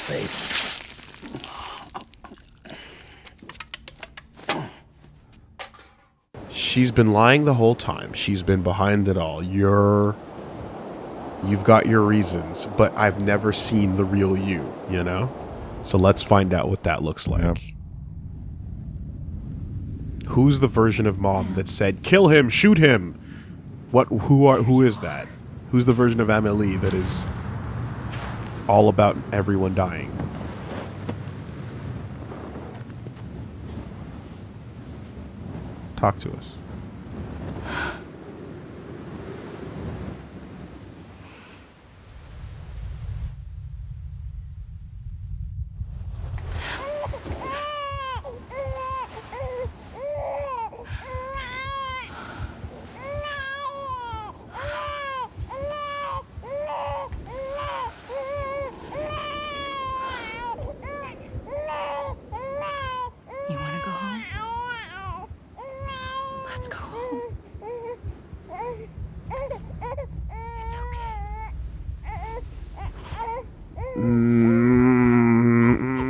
face. She's been lying the whole time. She's been behind it all. You've got your reasons, but I've never seen the real you, you know? So let's find out what that looks like. Yep. Who's the version of mom that said, kill him, shoot him? Who is that? Who's the version of Amelie that is all about everyone dying? Talk to us.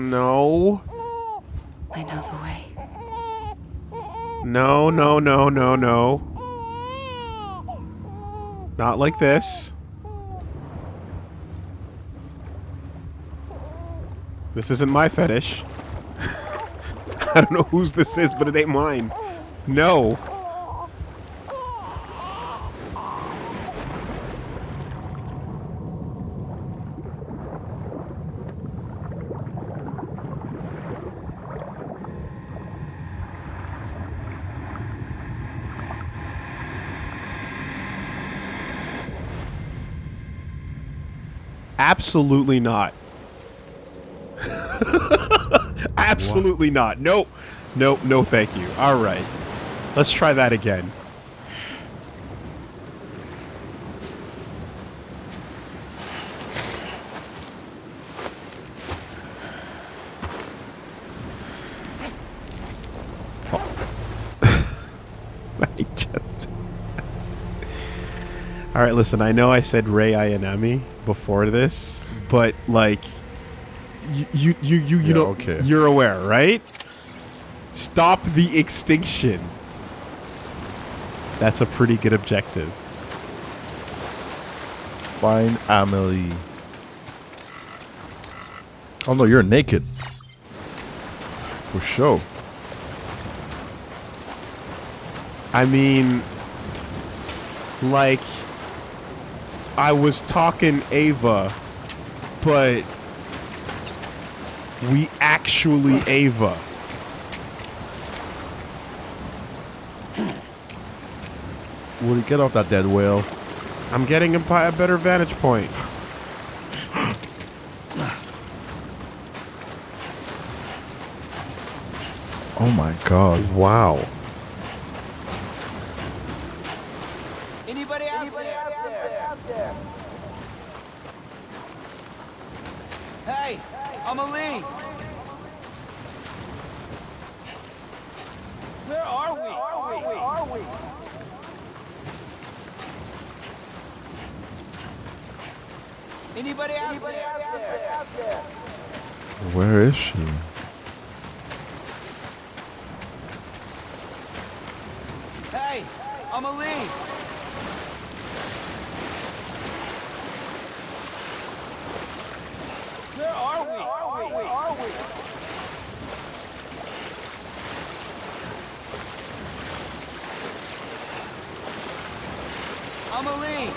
No. I know the way. No, no, no, no, no. Not like this. This isn't my fetish. I don't know whose this is, but it ain't mine. No. Absolutely not. Absolutely not. Nope. Nope. No, thank you. All right. Let's try that again. All right, listen, I know I said Ray Ayanami before this, but like you know, okay. You're aware, right? Stop the extinction. That's a pretty good objective. Find Amelie. Oh no, you're naked. For sure. I mean, like, I was talking Ava, but we actually Ava. Woolie, get off that dead whale. I'm getting a better vantage point. Oh my god. Wow. Anybody out there? Hey, Amelie. Where are we? Anybody out there? Where is she? Hey, Amelie. Where are we? Amelie.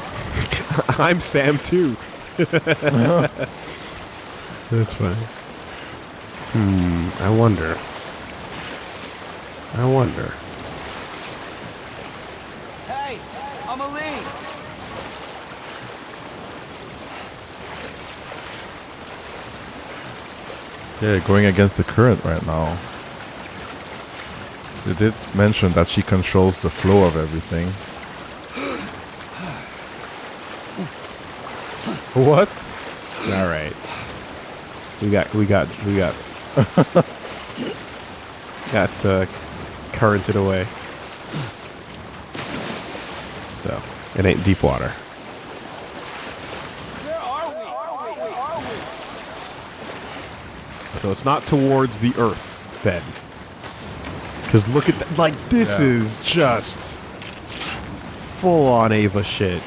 I'm Sam too. That's funny. I wonder. Hey, Amelie. Yeah, going against the current right now. They did mention that she controls the flow of everything. What? All right. We got currented away. So it ain't deep water. Where are we? So it's not towards the Earth, then. Because look at that. Like, this is just full-on Ava shit.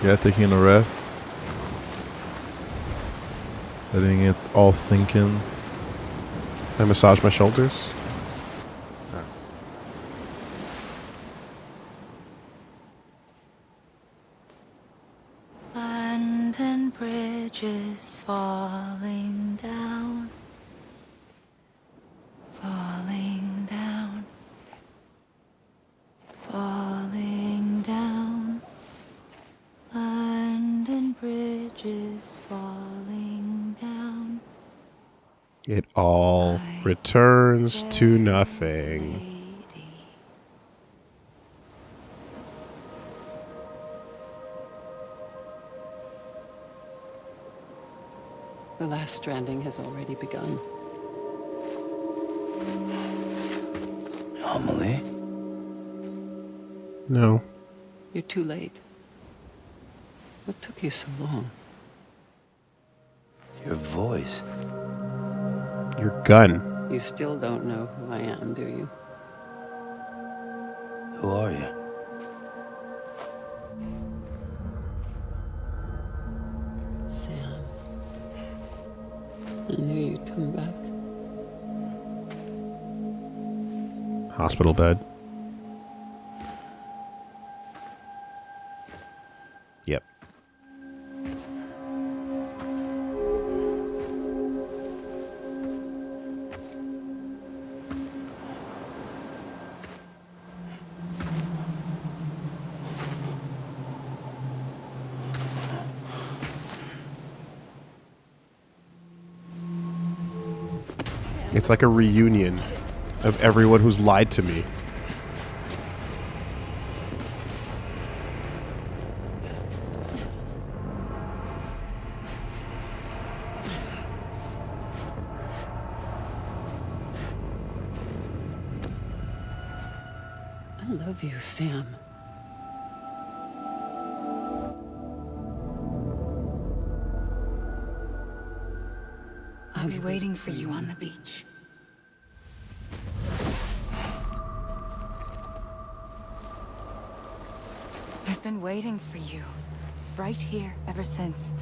Yeah, taking a rest. Letting it all sink in. I massage my shoulders. Land and bridges falling down. Falling down. Falling down. Land and bridges falling down. It all returns to nothing. The last stranding has already begun. Amelie? No. You're too late. What took you so long? Your voice. Your gun. You still don't know who I am, do you? Who are you? Sam. I knew you'd come back. Hospital bed. Yep. It's like a reunion of everyone who's lied to me. I love you, Sam. I'll be waiting for you on the beach. I've been waiting for you, right here, ever since.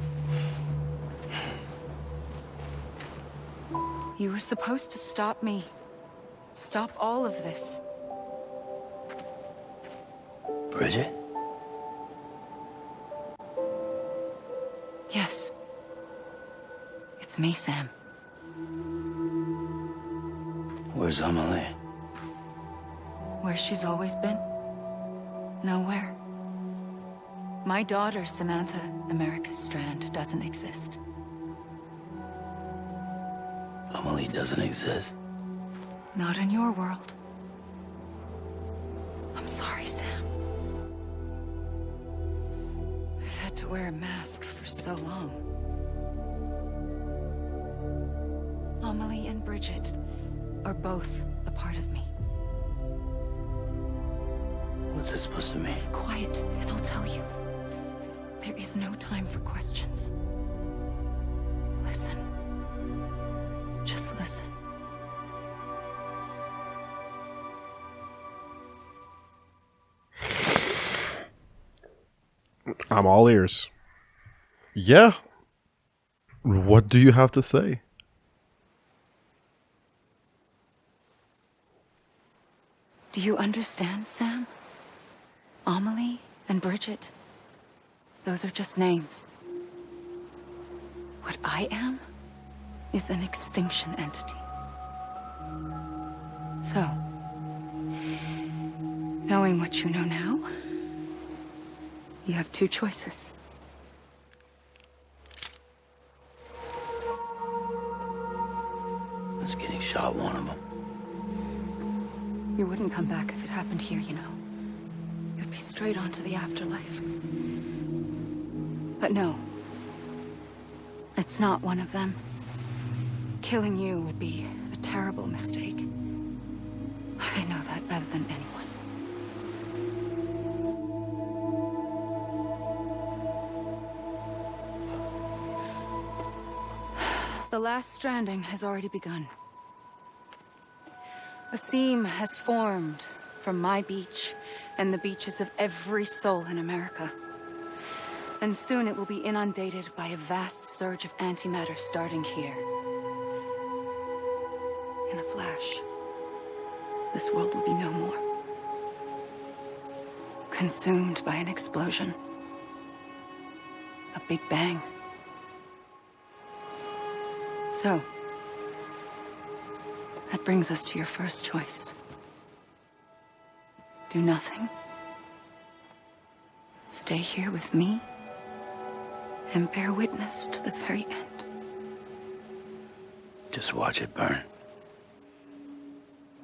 You were supposed to stop me. Stop all of this. Bridget? Yes. It's me, Sam. Where's Amelie? Where she's always been. Nowhere. My daughter, Samantha America Strand, doesn't exist. Amelie doesn't exist. Not in your world. I'm sorry, Sam. I've had to wear a mask for so long. Amelie and Bridget are both a part of me. What's it supposed to mean? Quiet, and I'll tell you. There is no time for questions. Listen. Just listen. I'm all ears. Yeah. What do you have to say? Do you understand, Sam? Amelie and Bridget. Those are just names. What I am is an extinction entity. So, knowing what you know now, you have two choices. Was getting shot one of them. You wouldn't come back if it happened here, you know. You'd be straight on to the afterlife. But no. It's not one of them. Killing you would be a terrible mistake. I know that better than anyone. last stranding has already begun. A seam has formed from my beach and the beaches of every soul in America. And soon it will be inundated by a vast surge of antimatter starting here. In a flash, this world will be no more. Consumed by an explosion. A big bang. So, that brings us to your first choice. Do nothing. Stay here with me and bear witness to the very end. Just watch it burn.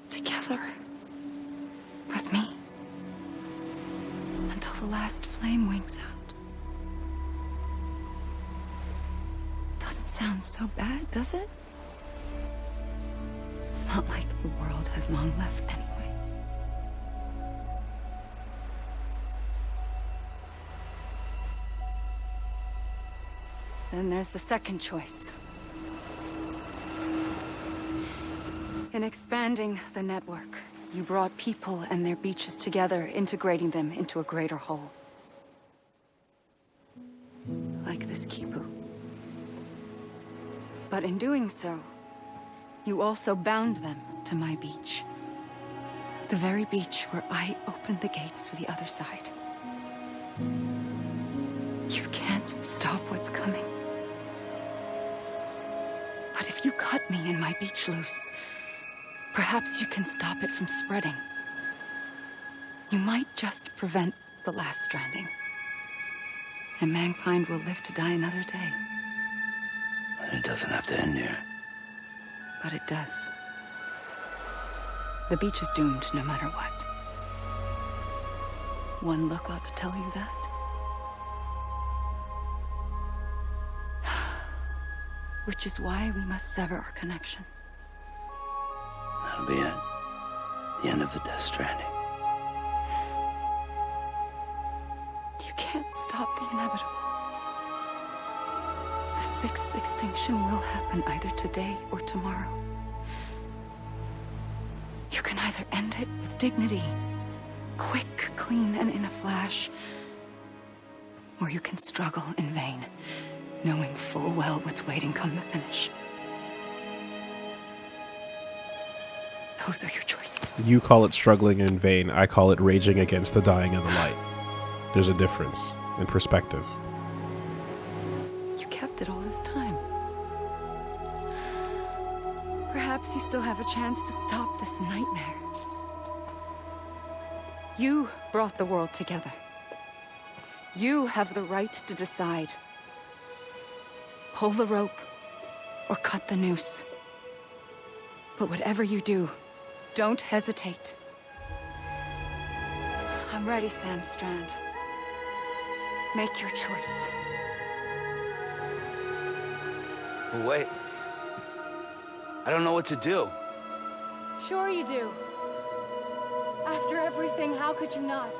Together. With me. Until the last flame winks out. Doesn't sound so bad, does it? It's not like the world has long left anyway. Then there's the second choice. In expanding the network, you brought people and their beaches together, integrating them into a greater whole. Like this Kipu. But in doing so, you also bound them to my beach. The very beach where I opened the gates to the other side. You can't stop what's coming. But if you cut me and my beach loose, perhaps you can stop it from spreading. You might just prevent the last stranding. And mankind will live to die another day. And it doesn't have to end here. But it does. The beach is doomed no matter what. One look ought to tell you that. Which is why we must sever our connection. That'll be it. The end of the Death Stranding. You can't stop the inevitable. The sixth extinction will happen either today or tomorrow. You can either end it with dignity, quick, clean, and in a flash, or you can struggle in vain, knowing full well what's waiting come the finish. Those are your choices. You call it struggling in vain. I call it raging against the dying of the light. There's a difference in perspective. You kept it all this time. Perhaps you still have a chance to stop this nightmare. You brought the world together. You have the right to decide. Pull the rope or cut the noose. But whatever you do, don't hesitate. I'm ready, Sam Strand. Make your choice. But wait. I don't know what to do. Sure you do. After everything, how could you not?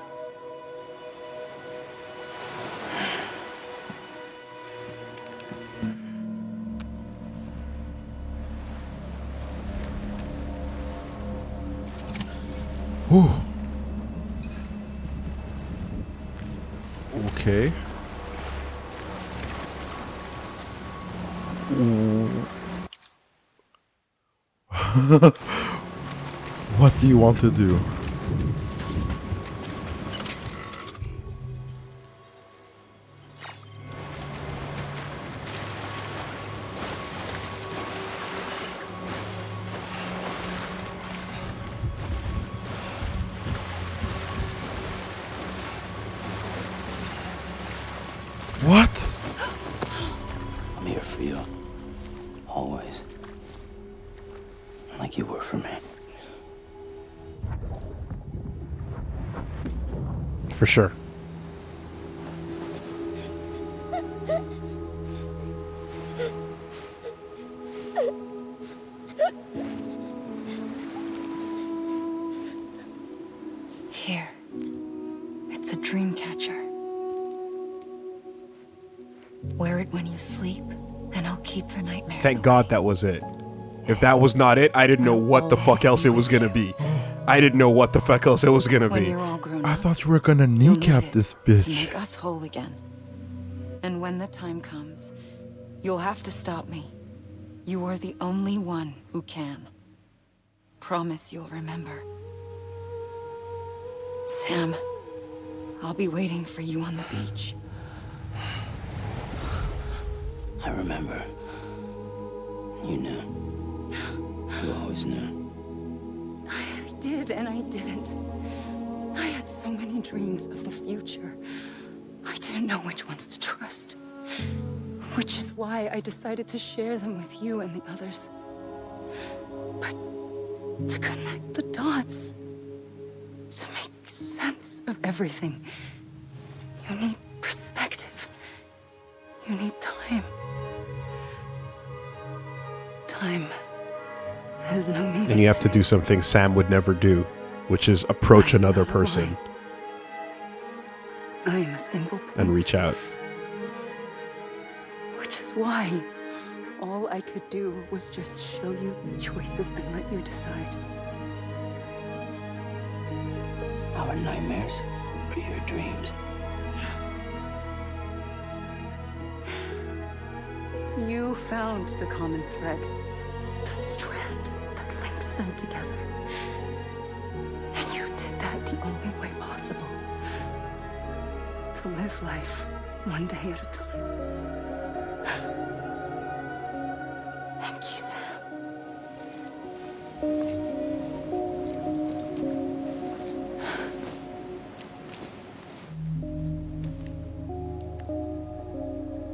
Whew. Okay. What do you want to do? What? I'm here for you. Always. Like you were for me. For sure. Here. It's a dream catcher. Wear it when you sleep And I'll keep the nightmares. Thank God that was it. If that was not it, I didn't know what the fuck else it was gonna be. I didn't know what the fuck else it was gonna When be. you're all grown up, I thought you were gonna you'll need kneecap it this to bitch. make us whole again. And when the time comes, you'll have to stop me. You are the only one who can. Promise you'll remember. Sam, I'll be waiting for you on the beach. I remember. You knew. You always knew. I did and I didn't. I had so many dreams of the future. I didn't know which ones to trust. Which is why I decided to share them with you and the others. But to connect the dots, to make sense of everything, you need perspective. You need time. Time has no meaning. And you have to do something Sam would never do, which is approach another person I am a single point. and reach out. Which is why all I could do was just show you the choices and let you decide. Our nightmares or your dreams? You found the common thread, the strand that links them together. And you did that the only way possible. To live life one day at a time. Thank you, Sam.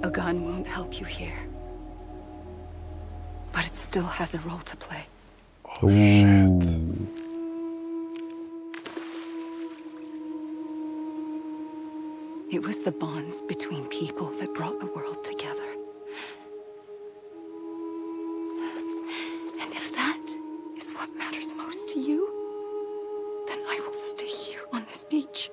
A gun won't help you here. But it still has a role to play. It was the bonds between people that brought the world together. And if that is what matters most to you, then I will stay here on this beach.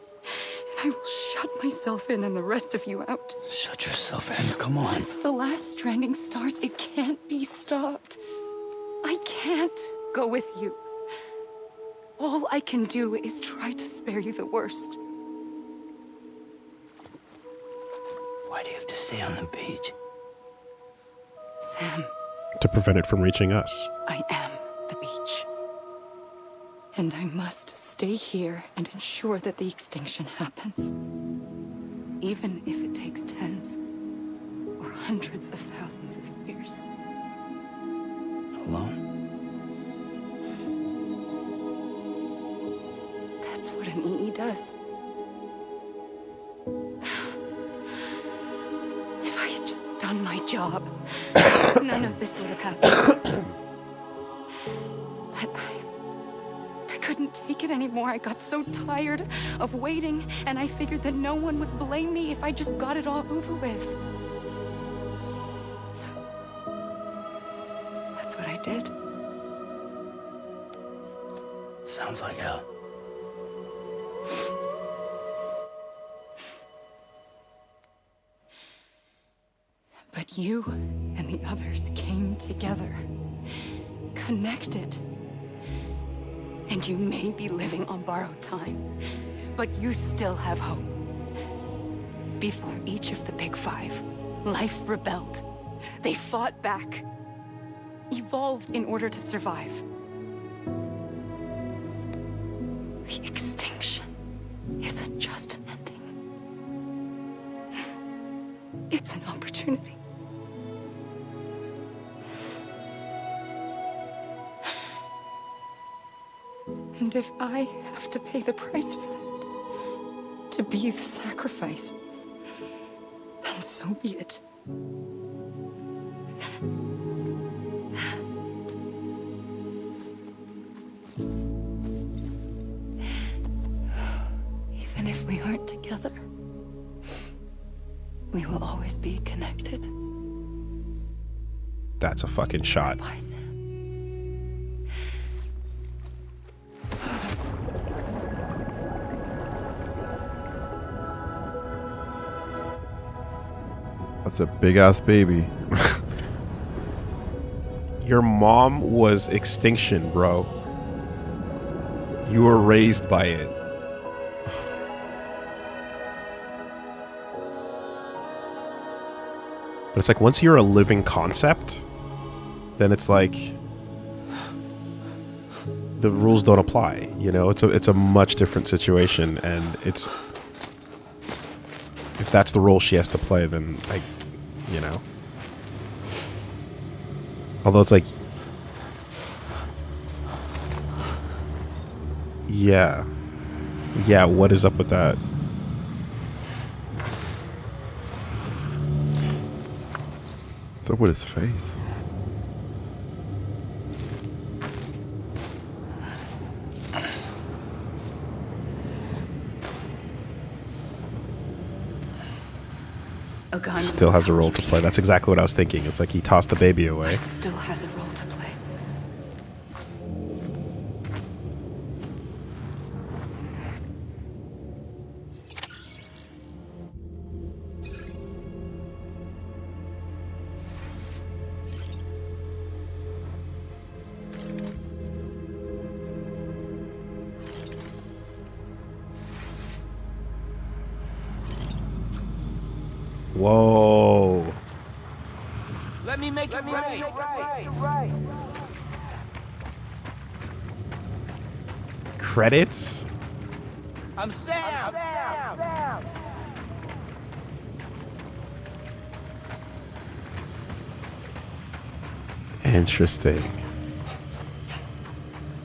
And I will shut myself in and the rest of you out. Shut yourself in. Come on. Once the last stranding starts, it can't be stopped. I can't go with you. All I can do is try to spare you the worst. Why do you have to stay on the beach? Sam, To prevent it from reaching us. I am the beach. And I must stay here and ensure that the extinction happens. Even if it takes tens or hundreds of thousands of years. Alone? That's what an EE does. If I had just done my job, none of this would have happened. But I couldn't take it anymore. I got so tired of waiting, and I figured that no one would blame me if I just got it all over with. So that's what I did. Sounds like hell. But you and the others came together, connected. And you may be living on borrowed time, but you still have hope. Before each of the Big Five, life rebelled. They fought back, evolved in order to survive. The extinction isn't just an ending. It's an opportunity. And if I have to pay the price for that, to be the sacrifice, then so be it. Even if we aren't together, we will always be connected. That's a fucking shot. Bye, Sam. That's a big ass baby. Your mom was extinction, bro. You were raised by it. But it's like once you're a living concept, then it's like the rules don't apply. You know, it's a much different situation, and it's if that's the role she has to play, then you know. Although it's like, yeah, what is up with that? What's up with his face? A gun Still has a role to play. That's exactly what I was thinking. It's like he tossed the baby away. It still has a role to play. Whoa. Let me make it right. Credits? I'm Sam. Interesting.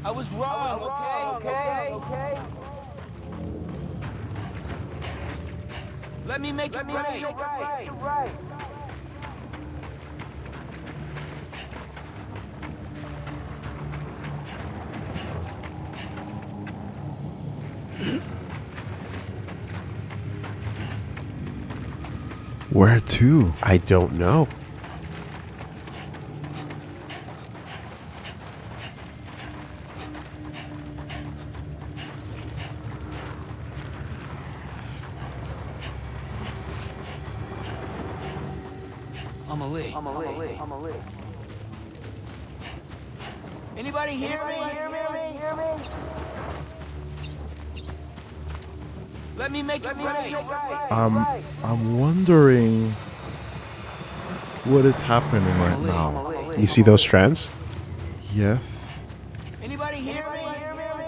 I was wrong, okay? Let me make it right. Where to? I don't know. Amelie. Anybody hear me? Let me make it right. I'm wondering what is happening right now. You see those strands? Yes. Anybody hear me?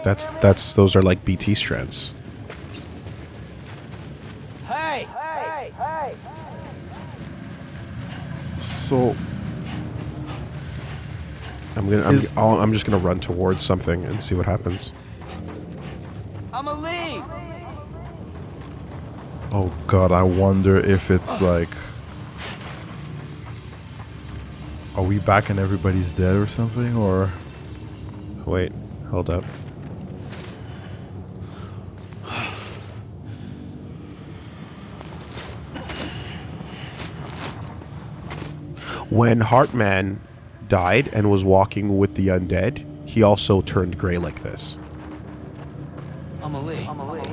Those are like BT strands. Hey! So I'm just gonna run towards something and see what happens. Amelie! oh god, I wonder if it's like, are we back and everybody's dead or something, or Wait, hold up. When Heartman died and was walking with the undead, he also turned gray like this. Amelie.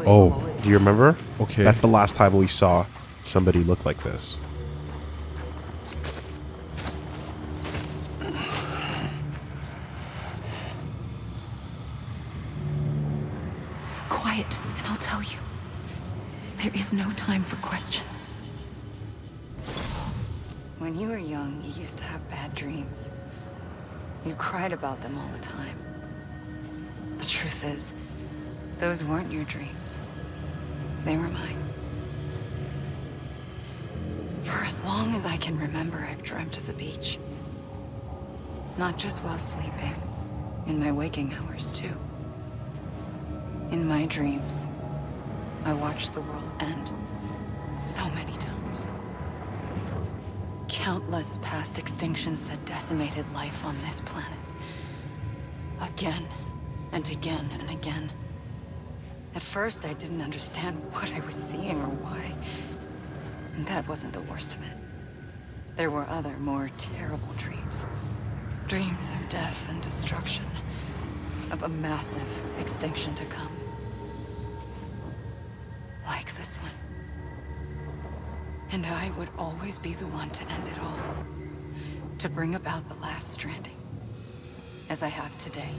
oh, Do you remember? Okay. That's the last time we saw somebody look like this. Quiet, and I'll tell you. There is no time for questions. When you were young, you used to have bad dreams. You cried about them all the time. The truth is, those weren't your dreams. They were mine. For as long as I can remember, I've dreamt of the beach. Not just while sleeping, in my waking hours too. In my dreams, I watched the world end so many times. Countless past extinctions that decimated life on this planet. Again and again and again. At first, I didn't understand what I was seeing or why. And that wasn't the worst of it. There were other, more terrible dreams. Dreams of death and destruction. Of a massive extinction to come. Like this one. And I would always be the one to end it all. To bring about the last stranding. as I have today.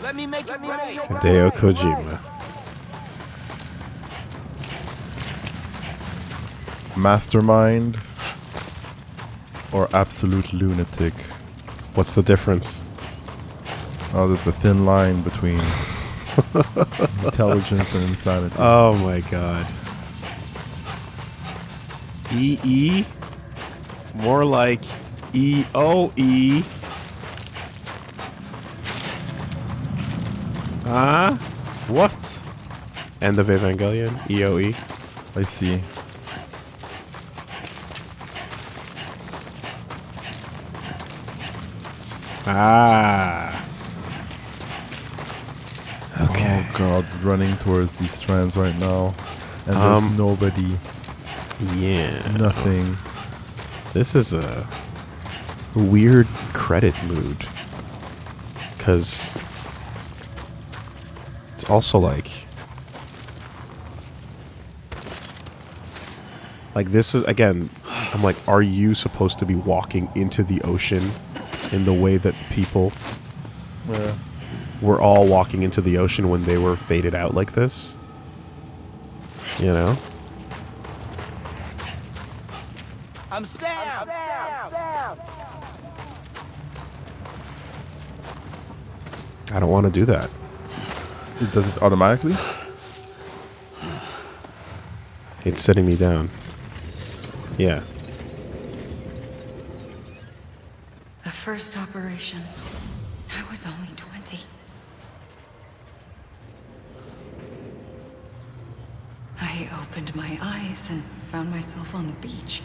Let me make it right. Hideo Kojima. Mastermind or absolute lunatic? What's the difference? Oh, there's a thin line between intelligence and insanity. Oh my god. EE? More like EOE. Huh? What? End of Evangelion? EOE? I see. Ah. Okay. Oh god, running towards these strands right now. And there's nobody. Yeah. Nothing. This is a weird credit mood. Because it's also like this is, again, I'm like, are you supposed to be walking into the ocean in the way that people were all walking into the ocean when they were faded out like this? You know? I'm Sam. I don't want to do that. It does it automatically? It's sitting me down. Yeah. The first operation, I was only 20. I opened my eyes and found myself on the beach.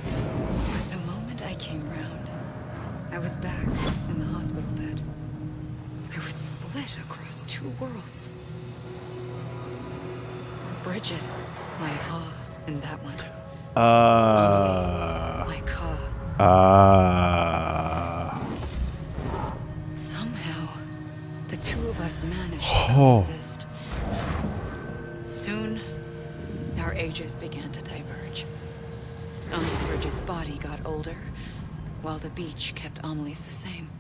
But the moment I came round, I was back in the hospital bed. I was split across two worlds. Bridget, my Ha, and that one. My Ka. Somehow, the two of us managed to coexist. Soon, our ages began to diverge. Bridget's body got older, while the beach kept Amelie's the same.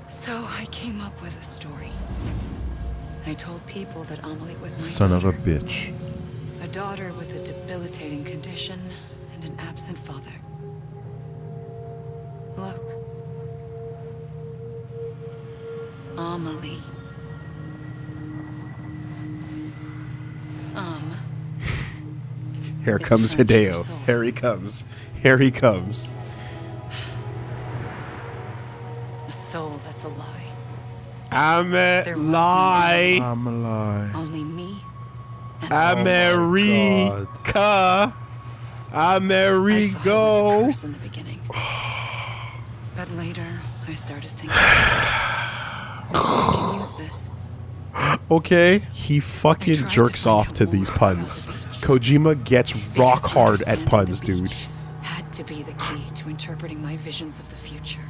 So I came up with a story. I told people that Amelie was my Son daughter. of a bitch. A daughter with a debilitating condition and an absent father. Look. Amelie. Here It's comes French for Hideo. soul. Here he comes. Here he comes. A soul that's a lie. Amelie. Amelie. Only me and America. I thought it was a Amerigo. curse in the beginning. But later, I started thinking, I can use this. Okay. He fucking jerks off to these puns. Kojima gets rock Because hard at understanding puns, the dude. beach had to be the key to interpreting my visions of the future.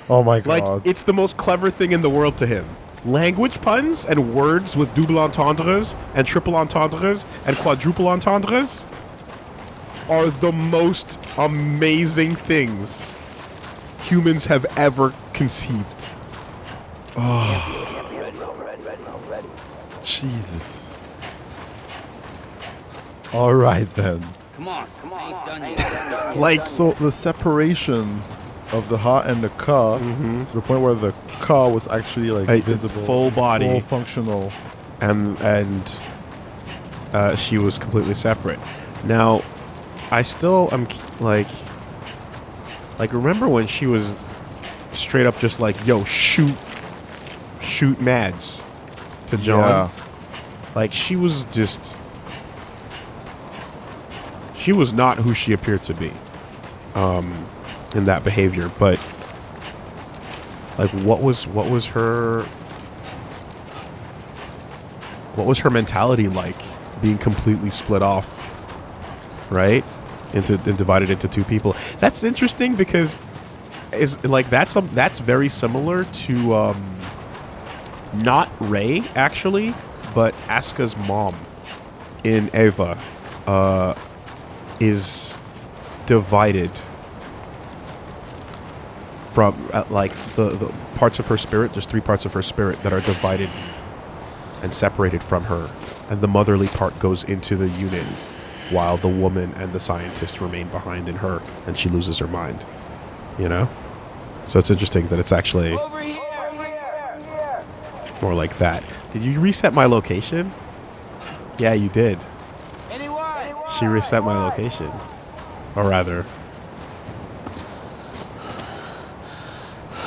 Oh my Like, god. it's the most clever thing in the world to him. Language puns and words with double entendres and triple entendres and quadruple entendres are the most amazing things humans have ever conceived. Jesus. Alright then. Come on. I ain't done yet. Like, So the separation of the Ha and the Ka to the point where the Ka was actually like visible. full body. Full functional. and she was completely separate. Now, I still am like remember when she was straight up just like, yo, shoot Mads to John. Yeah. Like, she was not who she appeared to be in that behavior. But like, what was her what was her mentality like, being completely split off, right? And divided into two people. That's interesting because that's very similar to not Rey actually, but Asuka's mom in Eva is divided from like the parts of her spirit. There's 3 parts of her spirit that are divided and separated from her, and the motherly part goes into the unit while the woman and the scientist remain behind in her, and she loses her mind, you know? So it's interesting that it's actually more like that. Did you reset my location? Yeah, you did. She reset my location. Or rather,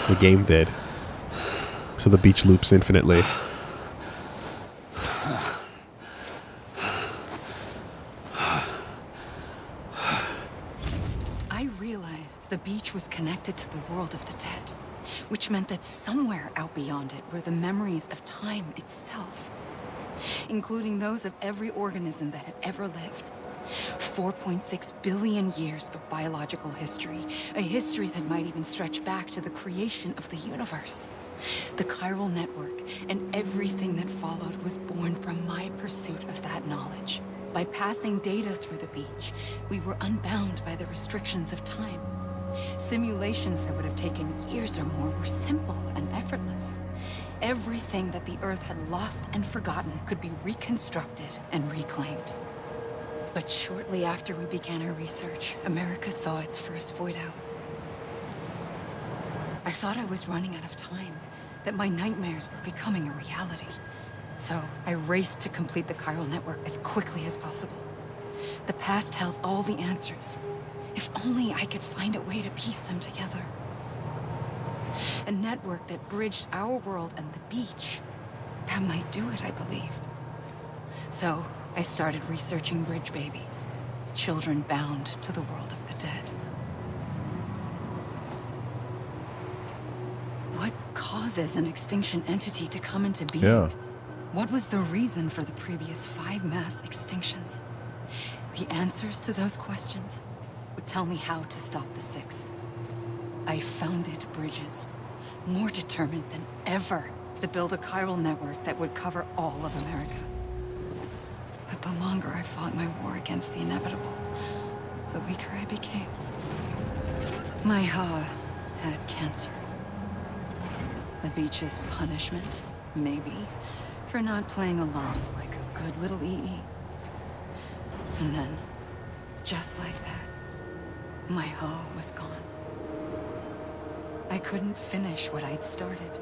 the game did. So the beach loops infinitely. I realized the beach was connected to the world of the dead, which meant that somewhere out beyond it were the memories of time itself, including those of every organism that had ever lived. 4.6 billion years of biological history, a history that might even stretch back to the creation of the universe. The chiral network and everything that followed was born from my pursuit of that knowledge. By passing data through the beach, we were unbound by the restrictions of time. Simulations that would have taken years or more were simple and effortless. Everything that the Earth had lost and forgotten could be reconstructed and reclaimed. But shortly after we began our research, America saw its first void out. I thought I was running out of time, that my nightmares were becoming a reality. So I raced to complete the chiral network as quickly as possible. The past held all the answers. If only I could find a way to piece them together. A network that bridged our world and the beach. That might do it, I believed. So I started researching bridge babies, children bound to the world of the dead. What causes an extinction entity to come into being? Yeah. What was the reason for the previous 5 mass extinctions? The answers to those questions would tell me how to stop the 6th. I founded bridges, more determined than ever to build a chiral network that would cover all of America. But the longer I fought my war against the inevitable, the weaker I became. My Ha had cancer. The beach's punishment, maybe, for not playing along like a good little EE. And then, just like that, my Ha was gone. I couldn't finish what I'd started.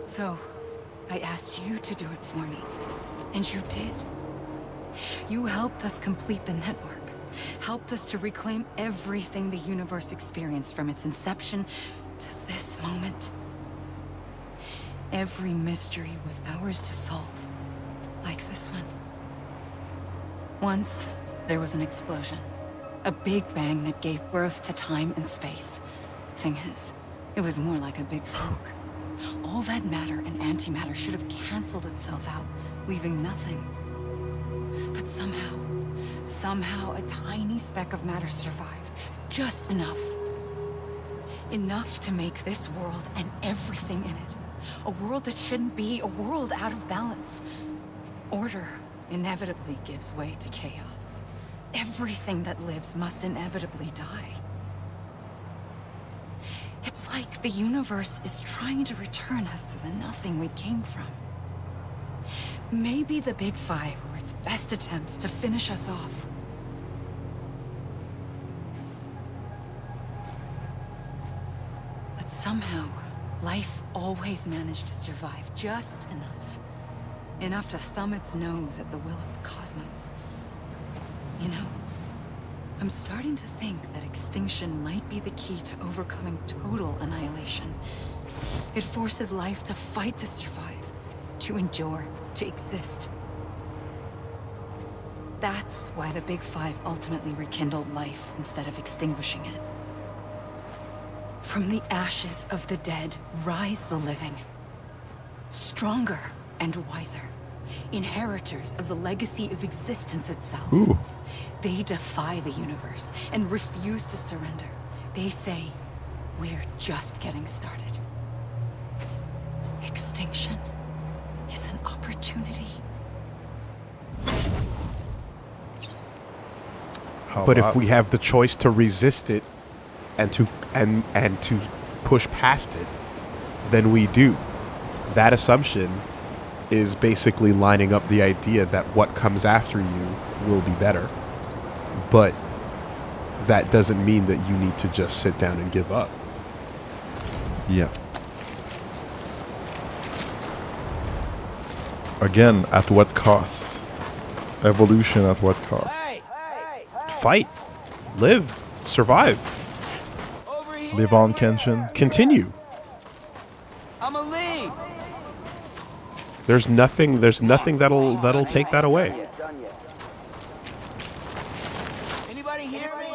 So, I asked you to do it for me. And you did. You helped us complete the network. Helped us to reclaim everything the universe experienced from its inception to this moment. Every mystery was ours to solve. Like this one. Once, there was an explosion. A big bang that gave birth to time and space. Thing is, it was more like a big fluke. All that matter and antimatter should have canceled itself out, leaving nothing. But somehow a tiny speck of matter survived. Just enough. Enough to make this world and everything in it. A world that shouldn't be, a world out of balance. Order inevitably gives way to chaos. Everything that lives must inevitably die. It's like the universe is trying to return us to the nothing we came from. Maybe the Big Five were its best attempts to finish us off. But somehow, life always managed to survive just enough. Enough to thumb its nose at the will of the cosmos. You know, I'm starting to think that extinction might be the key to overcoming total annihilation. It forces life to fight to survive, to endure, to exist. That's why the Big Five ultimately rekindled life instead of extinguishing it. From the ashes of the dead, rise the living. Stronger and wiser. inheritors of the legacy of existence itself. Ooh. They defy the universe and refuse to surrender. They say, we're just getting started. Extinction is an opportunity. But if we have the choice to resist it and to push past it, then we do. That assumption is basically lining up the idea that what comes after you will be better. But that doesn't mean that you need to just sit down and give up. Yeah. Again, at what cost? Evolution at what cost? Fight. Live. Survive. Live on, Kenshin. Continue. Amelie! There's nothing that'll take that away. Anybody hear me?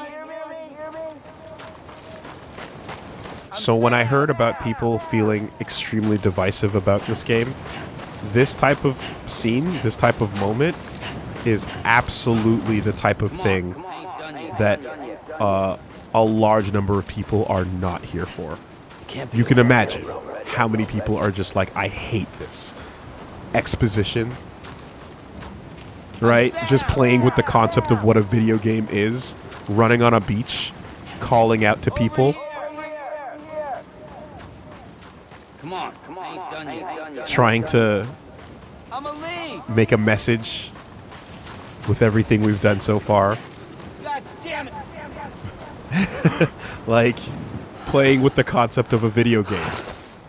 So when I heard about people feeling extremely divisive about this game, this type of scene, this type of moment is absolutely the type of thing that a large number of people are not here for. You can imagine how many people are just like, I hate this. Exposition. Right? Just playing with the concept of what a video game is, running on a beach, calling out to people. Come on, ain't done yet. Trying to Amelie! make a message with everything we've done so far. God damn it! Like, playing with the concept of a video game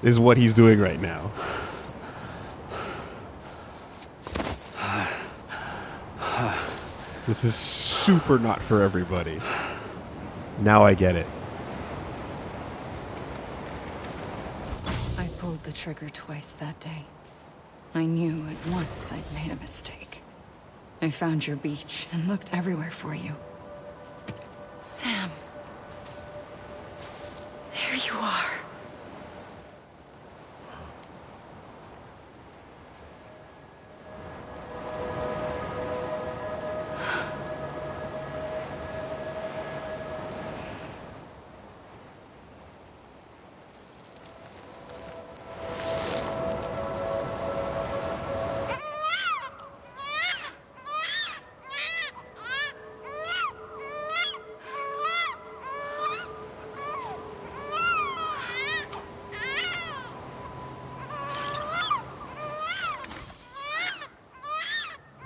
is what he's doing right now. This is super not for everybody. Now I get it. I pulled the trigger twice that day. I knew at once I'd made a mistake. I found your beach and looked everywhere for you. Sam. There you are.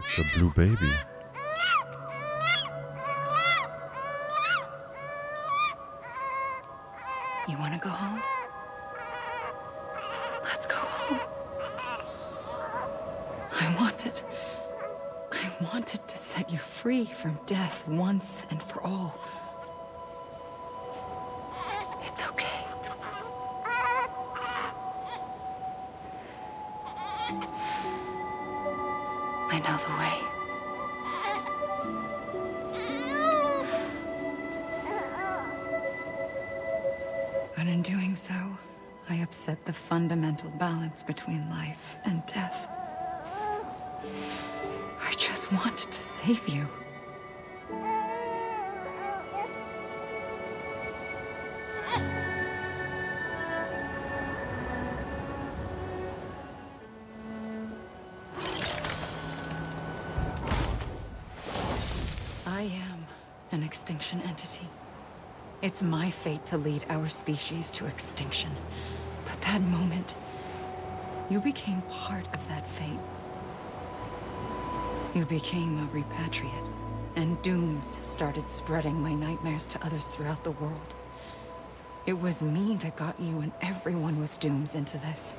It's a blue baby. You want to go home? Let's go home. I wanted to set you free from death once and for all. It's okay. I know the way. But in doing so, I upset the fundamental balance between life and death. I just wanted to save you. I am an extinction entity. It's my fate to lead our species to extinction. But that moment, you became part of that fate. You became a repatriate, and dooms started spreading my nightmares to others throughout the world. It was me that got you and everyone with dooms into this.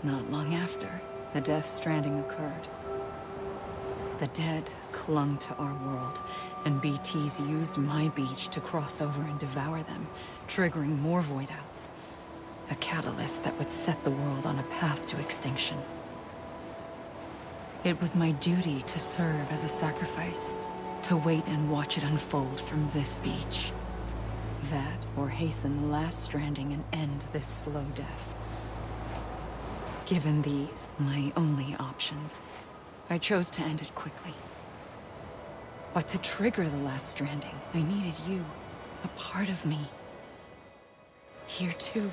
Not long after, the death stranding occurred. The dead clung to our world, and BTs used my beach to cross over and devour them, triggering more void outs. A catalyst that would set the world on a path to extinction. It was my duty to serve as a sacrifice, to wait and watch it unfold from this beach. That, or hasten the last stranding and end this slow death. Given these, my only options, I chose to end it quickly. But to trigger the last stranding, I needed you, a part of me. Here too.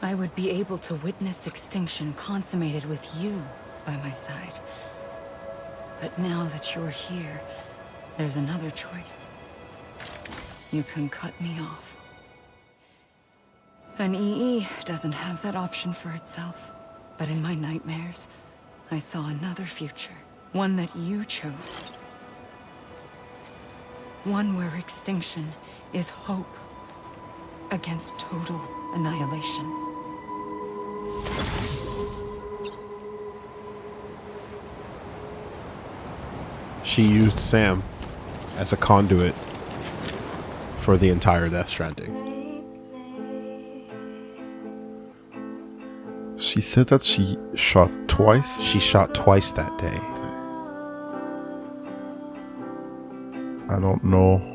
I would be able to witness extinction consummated with you by my side. But now that you're here, there's another choice. You can cut me off. An EE doesn't have that option for itself. But in my nightmares, I saw another future. One that you chose. One where extinction is hope against total annihilation. She used Sam as a conduit for the entire Death Stranding. She said that she shot twice? She shot twice that day. I don't know.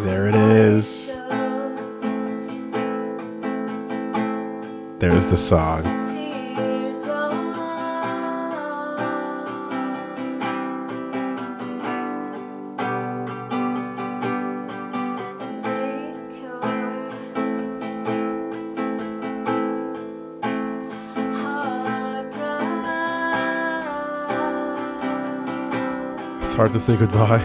There it is. There's the song. It's hard to say goodbye.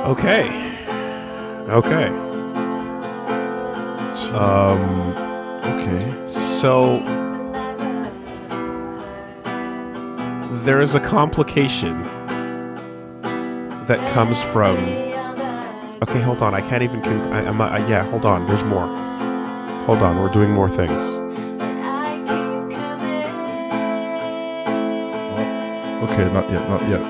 Okay. Okay. Okay. So there is a complication that comes from. Okay, hold on. I can't even. Yeah, hold on. There's more. Hold on. We're doing more things. Okay, not yet, not yet.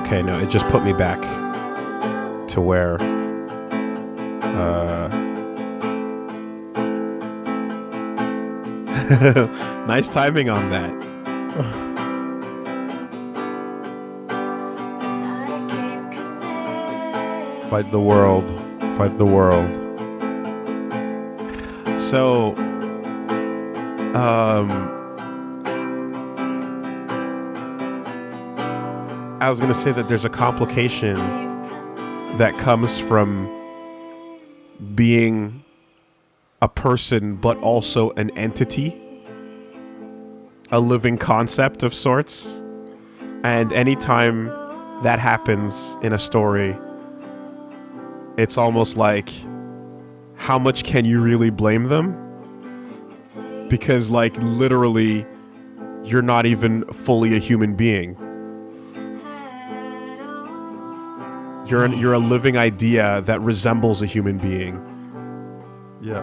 Okay, no, it just put me back to where. Nice timing on that. Fight the world. Fight the world. So, I was going to say that there's a complication that comes from being a person, but also an entity, a living concept of sorts. And anytime that happens in a story, it's almost like, how much can you really blame them? Because, like, literally, you're not even fully a human being. You're a living idea that resembles a human being. Yeah.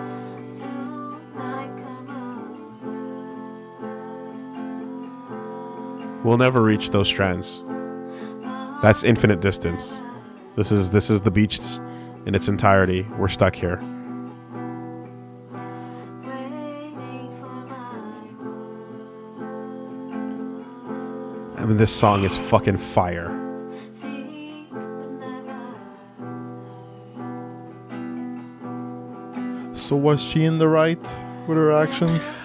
We'll never reach those strands. That's infinite distance. This is the beach in its entirety. We're stuck here. I mean, this song is fucking fire. So was she in the right with her actions?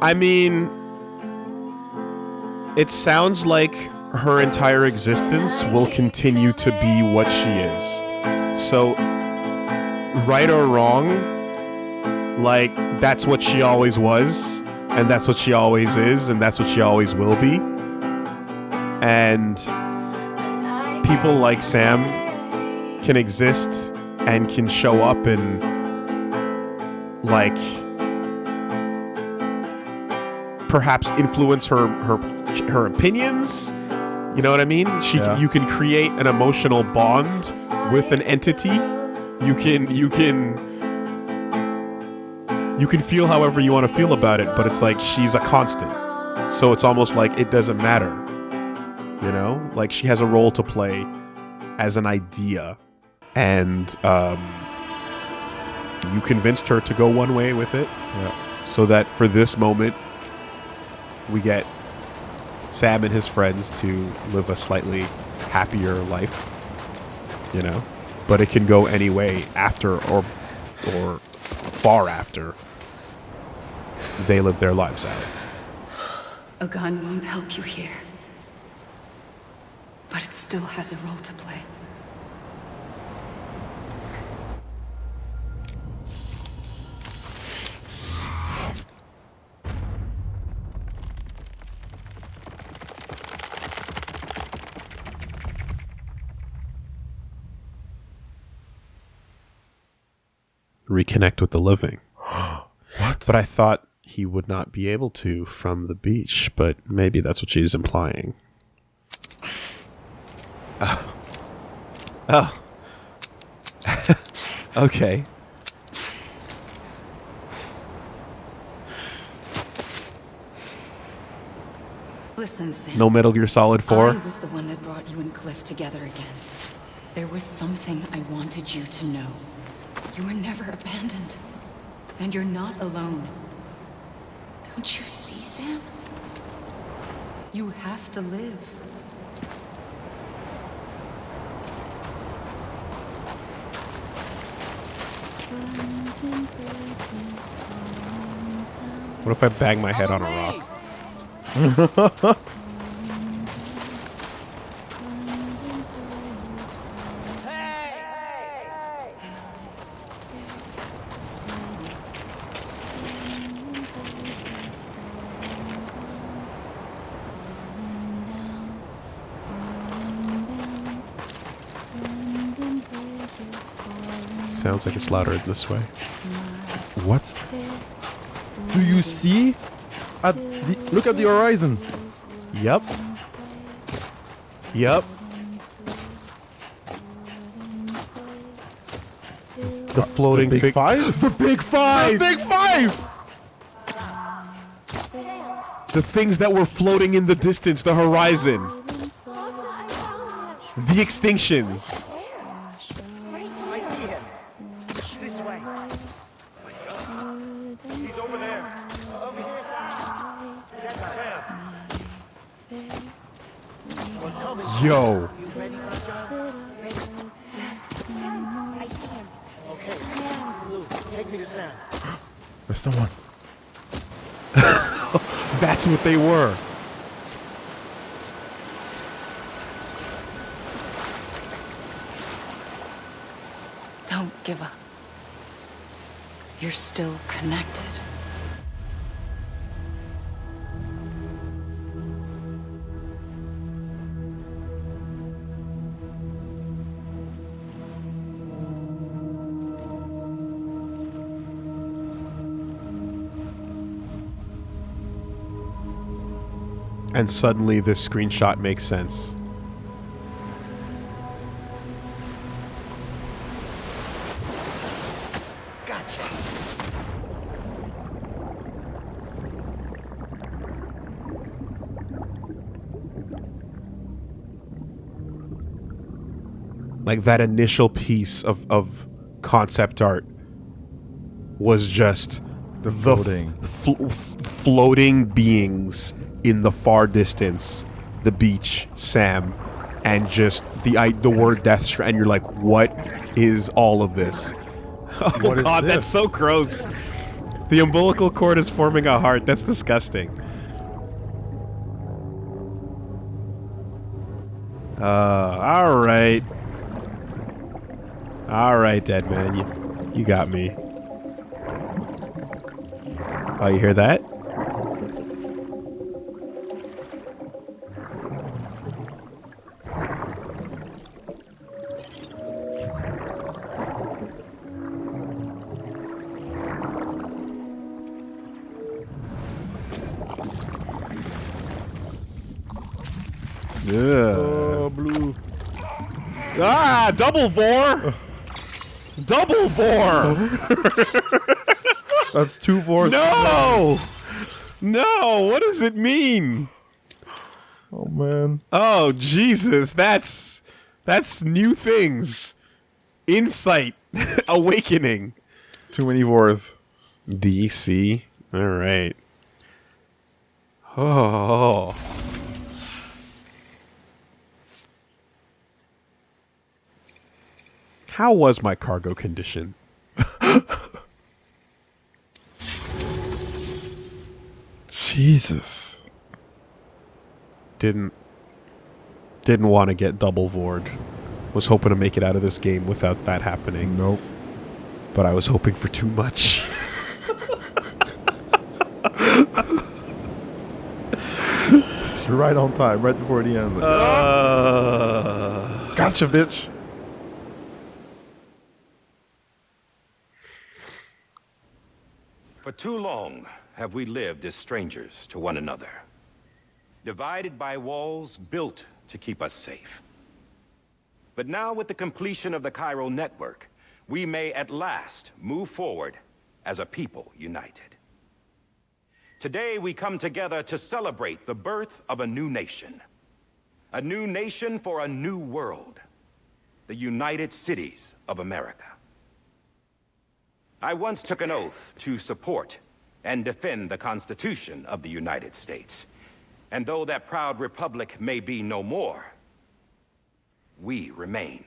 I mean, it sounds like her entire existence will continue to be what she is. So, right or wrong, like, that's what she always was, and that's what she always is, and that's what she always will be. And people like Sam can exist and can show up and, like, perhaps influence her opinions. You know what I mean? You can create an emotional bond with an entity. You can feel however you want to feel about it, but it's like she's a constant. So it's almost like it doesn't matter. You know? Like she has a role to play as an idea. And you convinced her to go one way with it. Yeah. So that for this moment, we get Sam and his friends to live a slightly happier life, you know? But it can go any way after or far after they live their lives out. A gun won't help you here, but it still has a role to play. Reconnect with the living. What? But I thought he would not be able to from the beach, but maybe that's what she's implying. Oh. Okay. Listen, Sam. No Metal Gear Solid 4? I was the one that brought you and Cliff together again. There was something I wanted you to know. You were never abandoned. And you're not alone. Don't you see, Sam? You have to live. What if I bang my head on a rock? Sounds like it's louder this way. What's... Do you see? Look at the horizon. Yep. Yep. The floating Big Five? The Big Five! The Big Five! The things that were floating in the distance, the horizon. The extinctions. I see him. This way. He's over there. Over here. That's Sam. Yo. I see him. Okay. Blue, take me to Sam. There's someone. That's what they were. Don't give up. You're still connected. And suddenly this screenshot makes sense. Like that initial piece of concept art was just The floating. floating beings in the far distance, the beach, Sam, and just the word Death Strand. And you're like, what is all of this? Oh What is God, this? that's so gross. The umbilical cord is forming a heart. That's disgusting. All right. All right, dead man. You got me. Oh, you hear that? Oh, blue. Ah, double vor! Double vor! That's 2 vors. No! No, what does it mean? Oh, man. Oh, Jesus, that's new things. Insight. Awakening. Too many vors. DC. All right. Oh. How was my cargo condition? Jesus. Didn't want to get double vored. Was hoping to make it out of this game without that happening. Nope. But I was hoping for too much. You're right on time, right before the end. Gotcha, bitch. For too long have we lived as strangers to one another, divided by walls built to keep us safe. But now, with the completion of the chiral network, we may at last move forward as a people united. Today, we come together to celebrate the birth of a new nation for a new world, the United Cities of America. I once took an oath to support and defend the Constitution of the United States. And though that proud republic may be no more, we remain.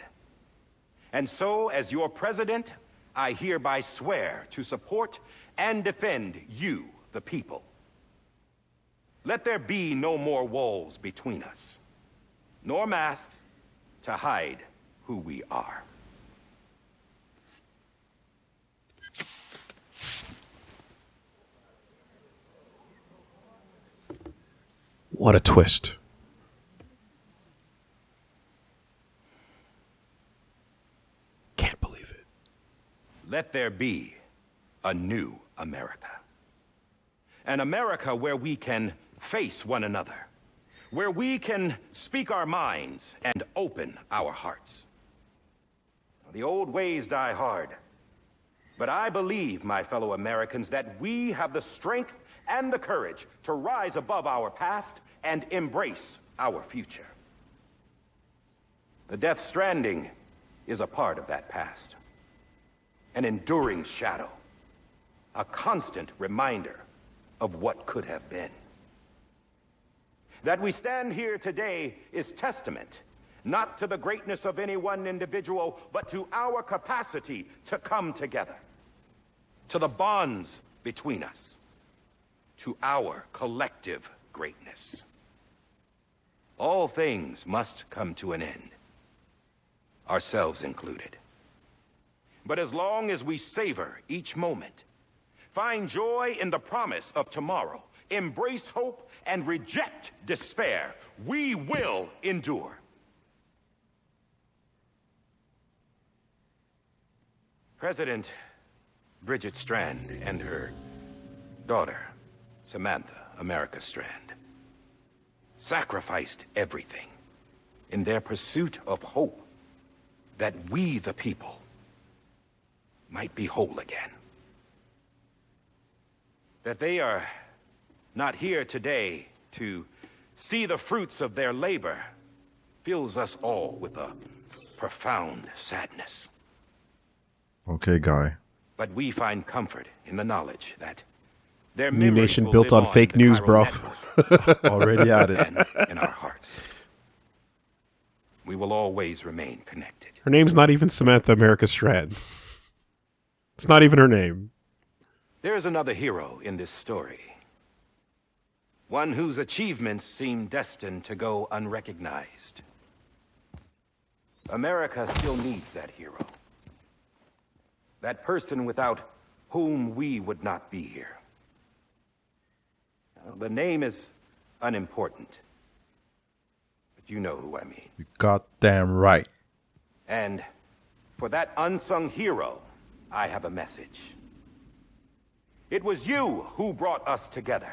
And so, as your president, I hereby swear to support and defend you, the people. Let there be no more walls between us, nor masks to hide who we are. What a twist. Can't believe it. Let there be a new America. An America where we can face one another, where we can speak our minds and open our hearts. The old ways die hard, but I believe, my fellow Americans, that we have the strength and the courage to rise above our past and embrace our future. The Death Stranding is a part of that past, an enduring shadow, a constant reminder of what could have been. That we stand here today is testament not to the greatness of any one individual, but to our capacity to come together, to the bonds between us, to our collective greatness. All things must come to an end, ourselves included. But as long as we savor each moment, find joy in the promise of tomorrow, embrace hope, and reject despair, we will endure. President Bridget Strand and her daughter, Samantha America Strand, sacrificed everything in their pursuit of hope that we, the people, might be whole again. That they are not here today to see the fruits of their labor fills us all with a profound sadness. Okay, guy. But we find comfort in the knowledge that their New memories nation will built live on fake in the news, chiral bro. network Already at it. and in our hearts. We will always remain connected. Her name's not even Samantha America Strand. It's not even her name. There's another hero in this story. One whose achievements seem destined to go unrecognized. America still needs that hero. That person without whom we would not be here. Now, the name is unimportant. But you know who I mean. You goddamn right. And for that unsung hero, I have a message. It was you who brought us together.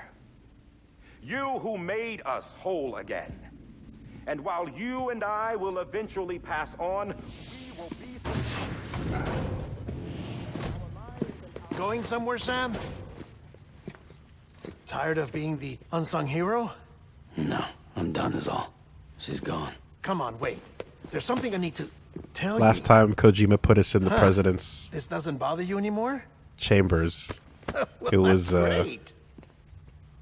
You who made us whole again. And while you and I will eventually pass on, we will be... Going somewhere, Sam? Tired of being the unsung hero? No, I'm done is all. She's gone. Come on, wait. There's something I need to tell you. Last time Kojima put us in the president's This doesn't bother you anymore? chambers, Well, it was that's great.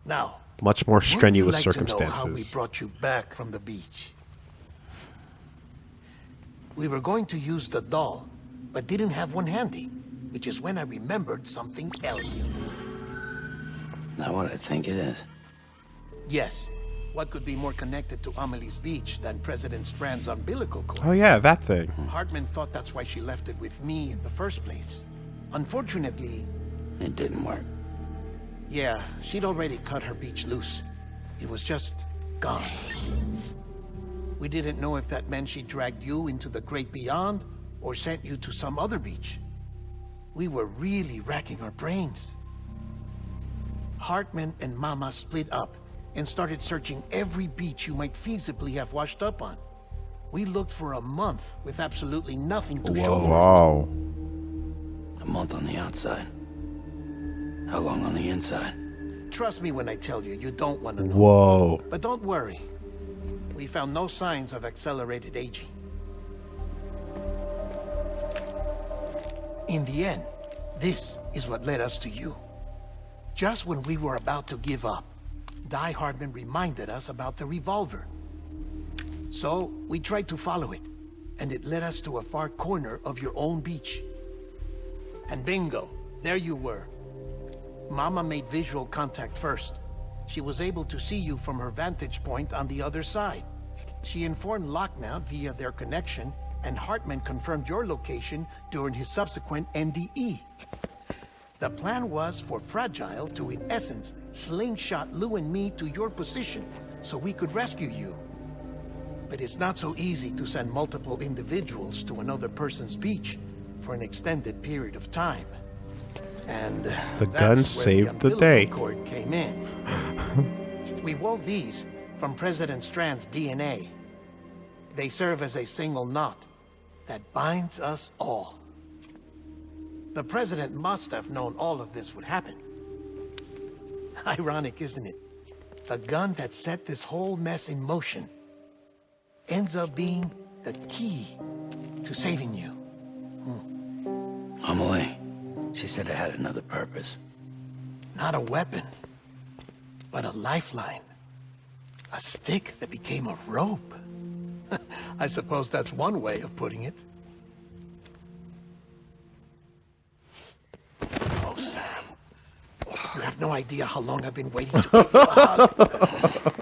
Now, much more strenuous would you like to know how we circumstances. brought you back from the beach? We were going to use the doll, but didn't have one handy, which is when I remembered something else. Not what I think it is. Yes. What could be more connected to Amelie's beach than President Strand's umbilical cord? Oh yeah, that thing. Hartman thought that's why she left it with me in the first place. Unfortunately, It didn't work. yeah, she'd already cut her beach loose. It was just gone. We didn't know if that meant she dragged you into the great beyond or sent you to some other beach. We were really racking our brains. Hartman and Mama split up and started searching every beach you might feasibly have washed up on. We looked for a month with absolutely nothing to show for it. Wow. A month on the outside. How long on the inside? Trust me when I tell you, you don't want to know. Whoa. But don't worry. We found no signs of accelerated aging. In the end, this is what led us to you. Just when we were about to give up, Die Hardman reminded us about the revolver. So, we tried to follow it, and it led us to a far corner of your own beach. And bingo, there you were. Mama made visual contact first. She was able to see you from her vantage point on the other side. She informed Lockna via their connection, and Hartman confirmed your location during his subsequent NDE. The plan was for Fragile to, in essence, slingshot Lou and me to your position so we could rescue you. But it's not so easy to send multiple individuals to another person's beach for an extended period of time. And The that's gun where saved the umbilical day. cord came in. We wove these from President Strand's DNA. They serve as a single knot that binds us all. The President must have known all of this would happen. Ironic, isn't it? The gun that set this whole mess in motion ends up being the key to saving you. Amelie. She said it had another purpose. Not a weapon, but a lifeline. A stick that became a rope. I suppose that's one way of putting it. Oh, Sam. You have no idea how long I've been waiting to give you a hug.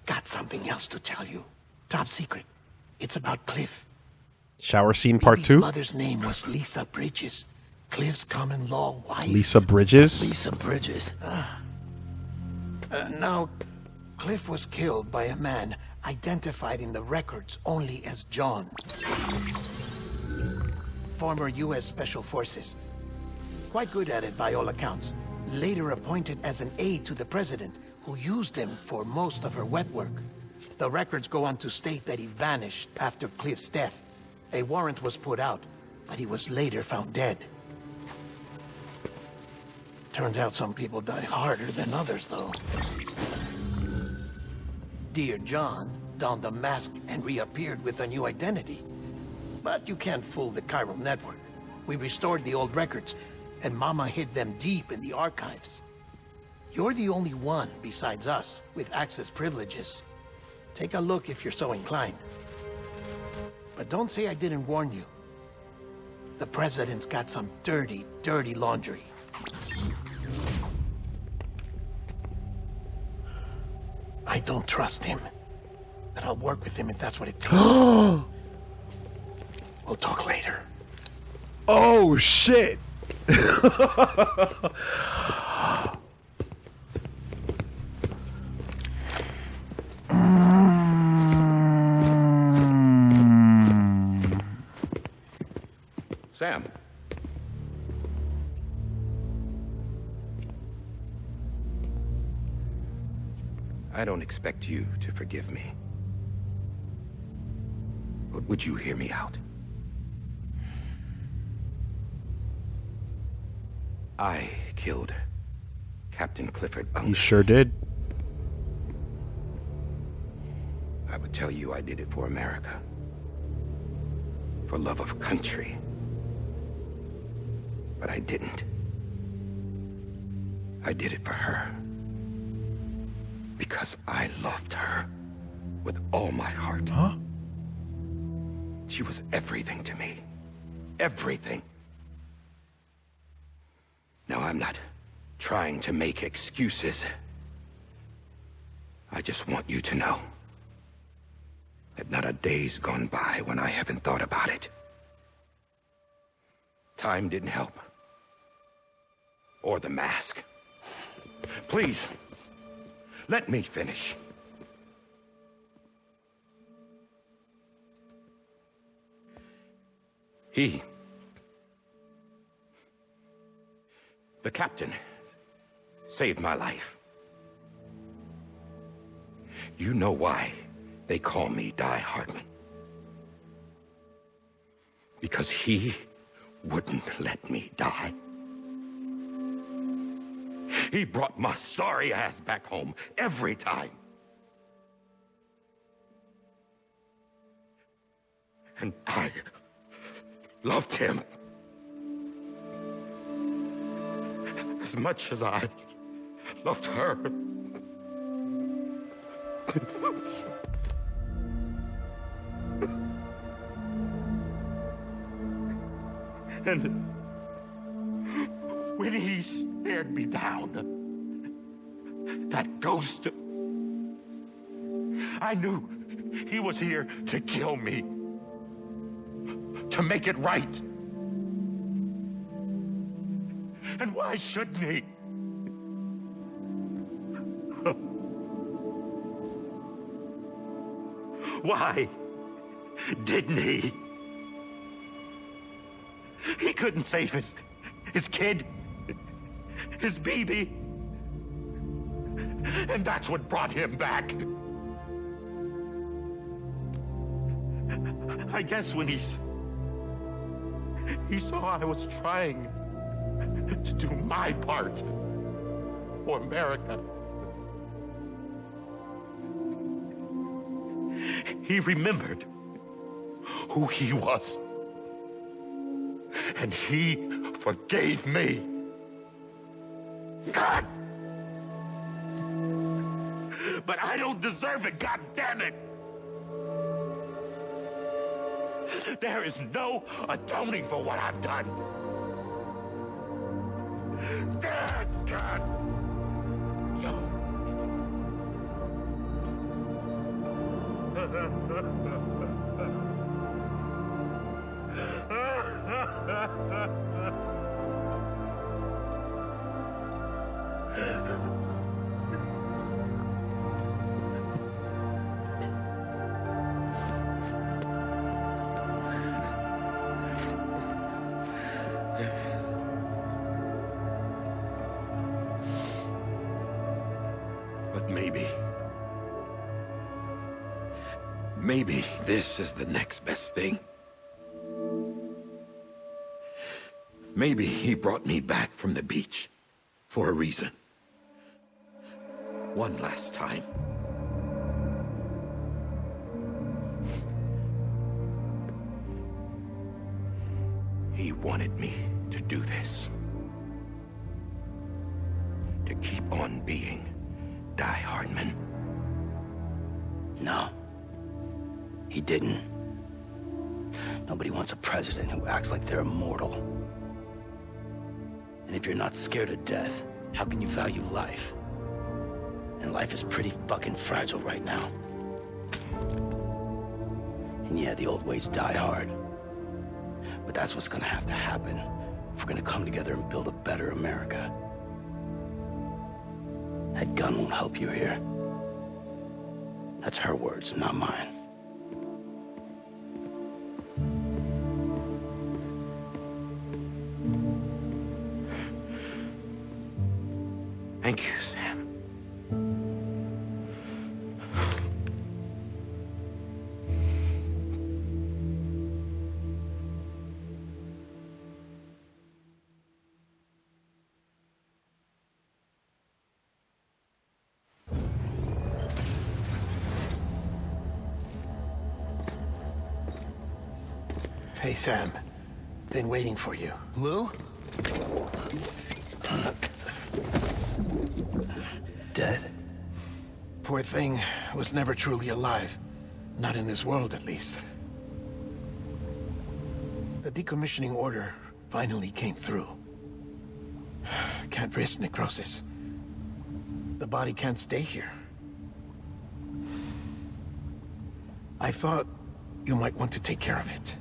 Got something else to tell you. Top secret. It's about Cliff. Shower scene part Baby's 2. mother's name was Lisa Bridges. Cliff's common law wife. Lisa Bridges. Lisa Bridges. No, Cliff was killed by a man identified in the records only as John. Former U.S. Special Forces. Quite good at it by all accounts. Later appointed as an aide to the president, who used him for most of her wet work. The records go on to state that he vanished after Cliff's death. A warrant was put out, but he was later found dead. Turns out some people die harder than others, though. Dear John donned a mask and reappeared with a new identity. But you can't fool the chiral network. We restored the old records, and Mama hid them deep in the archives. You're the only one besides us with access privileges. Take a look if you're so inclined. But don't say I didn't warn you. The President's got some dirty, dirty laundry. I don't trust him. But I'll work with him if that's what it takes. We'll talk later. Oh, shit! Sam. I don't expect you to forgive me. But would you hear me out? I killed Captain Clifford Unger. You sure did. I would tell you I did it for America. For love of country. But I didn't. I did it for her. Because I loved her with all my heart. Huh? She was everything to me. Everything. Now, I'm not trying to make excuses. I just want you to know that not a day's gone by when I haven't thought about it. Time didn't help. Or the mask. Please, let me finish. The captain, saved my life. You know why they call me Die Hardman? Because he wouldn't let me die. He brought my sorry ass back home every time. And I loved him as much as I loved her. And when he stared me down, that ghost, I knew he was here to kill me, to make it right. And why shouldn't he? Why didn't he? He couldn't save his kid, his baby. And that's what brought him back. I guess when he saw I was trying to do my part for America, he remembered who he was. And he forgave me. God! But I don't deserve it, God damn it! There is no atoning for what I've done. God! But maybe this is the next best thing. Maybe he brought me back from the beach for a reason. One last time. He wanted me to do this. To keep on being Die Hardman. No. He didn't. Nobody wants a president who acts like they're immortal. And if you're not scared of death, how can you value life? And life is pretty fucking fragile right now. And yeah, the old ways die hard. But that's what's gonna have to happen if we're gonna come together and build a better America. That gun won't help you here. That's her words, not mine. Thank you, Sam. Hey, Sam. Been waiting for you. Lou? Dead? Poor thing was never truly alive. Not in this world, at least. The decommissioning order finally came through. Can't risk necrosis. The body can't stay here. I thought you might want to take care of it.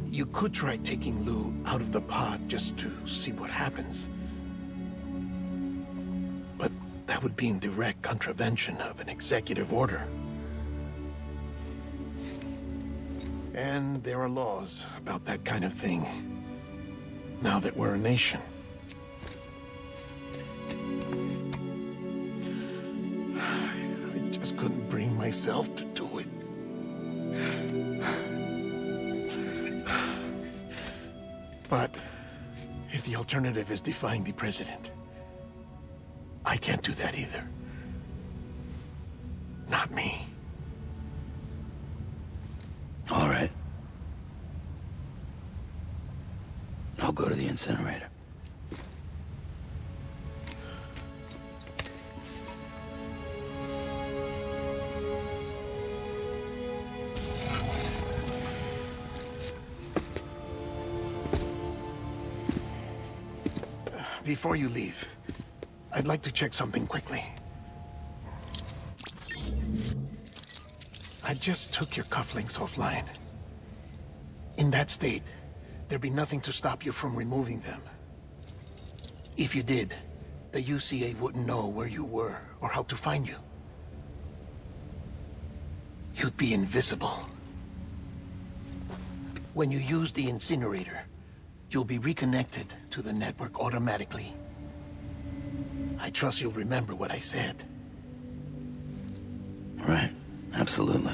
You could try taking Lou out of the pod just to see what happens. But that would be in direct contravention of an executive order. And there are laws about that kind of thing, now that we're a nation. I just couldn't bring myself to do it. But if the alternative is defying the president, I can't do that either. Not me. All right. I'll go to the incinerator. Before you leave, I'd like to check something quickly. I just took your cufflinks offline. In that state, there'd be nothing to stop you from removing them. If you did, the UCA wouldn't know where you were or how to find you. You'd be invisible. When you use the incinerator, you'll be reconnected to the network automatically. I trust you'll remember what I said. Right. Absolutely.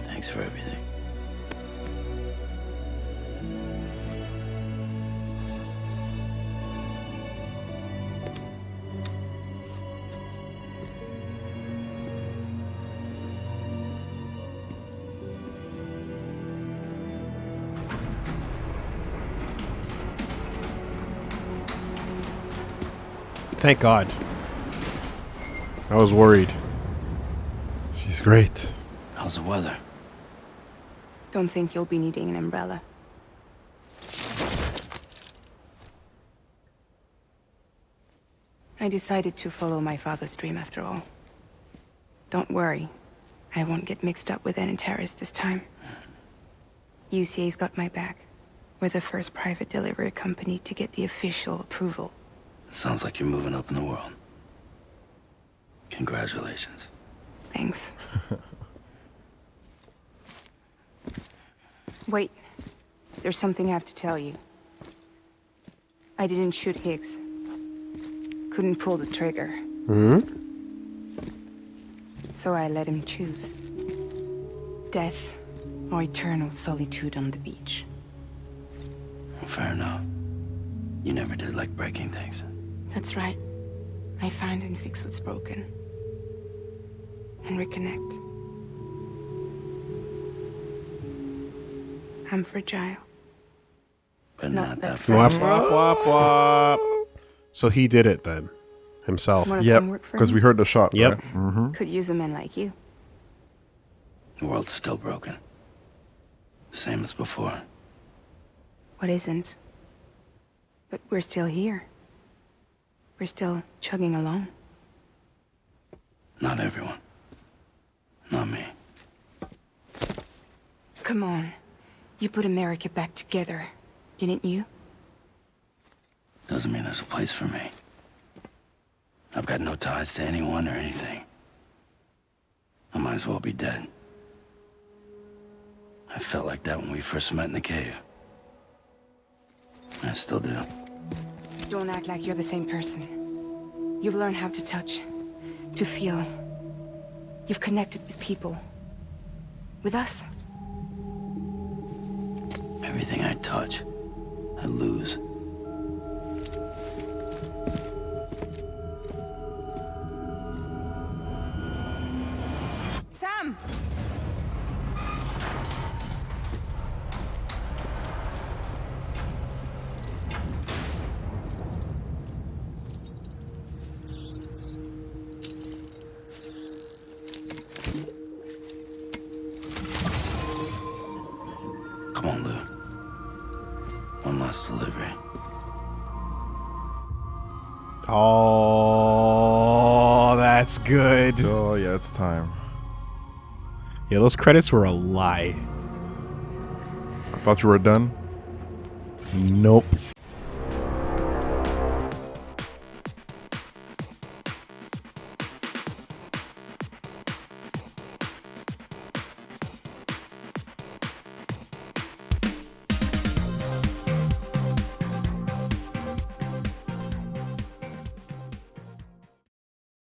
Thanks for everything. Thank God. I was worried. She's great. How's the weather? Don't think you'll be needing an umbrella. I decided to follow my father's dream after all. Don't worry. I won't get mixed up with any terrorists this time. UCA's got my back. We're the first private delivery company to get the official approval. Sounds like you're moving up in the world. Congratulations. Thanks. Wait. There's something I have to tell you. I didn't shoot Higgs. Couldn't pull the trigger. So I let him choose. Death or eternal solitude on the beach. Fair enough. You never did like breaking things. That's right. I find and fix what's broken. And reconnect. I'm fragile. But not that Wop, fragile. wop, wop, wop. So he did it then, himself. Wanna Yep, come work for because me? we heard the shot. Yep. Right? Mm-hmm. Could use a man like you. The world's still broken. Same as before. What isn't? But we're still here. We're still chugging along. Not everyone. Not me. Come on. You put America back together, didn't you? Doesn't mean there's a place for me. I've got no ties to anyone or anything. I might as well be dead. I felt like that when we first met in the cave. I still do. Don't act like you're the same person. You've learned how to touch, to feel. You've connected with people. With us. Everything I touch, I lose. Sam! Come on, Lou. One last delivery. Oh, that's good. Oh, yeah, it's time. Yeah, those credits were a lie. I thought you were done. Nope.